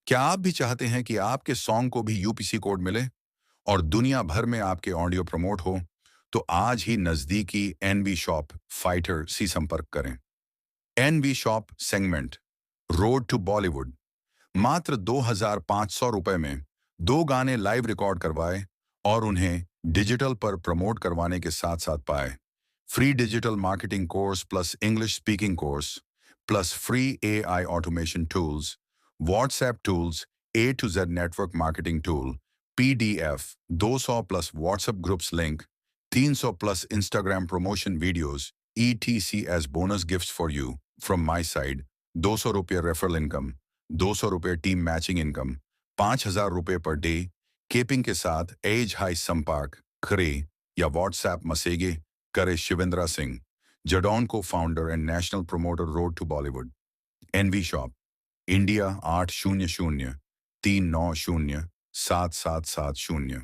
क्या आप भी चाहते हैं कि आपके सॉन्ग को भी यूपीसी कोड मिले और दुनिया भर में आपके ऑडियो प्रमोट हो? तो आज ही नजदीकी एनवी शॉप फाइटर से संपर्क करें। NV shop segment road to Bollywood मात्र 2,500 रुपए में दो गाने लाइव रिकॉर्ड करवाए और उन्हें डिजिटल पर प्रमोट करवाने के साथ साथ पाए free digital marketing course plus English speaking course plus free AI automation tools, WhatsApp tools, A to Z network marketing tool, PDF 200 plus WhatsApp groups link, 300 plus Instagram promotion videos, ETC as bonus gifts for you from my side, 200 रुपये referral income, 200 रुपये team matching income, 5,000 रुपये per day, केपिंग के साथ as high संपर्क करे या WhatsApp मसेगे करे शिवेंद्रा सिंह, जडॉन को founder and national promoter road to Bollywood. NV shop India 800 390 7770।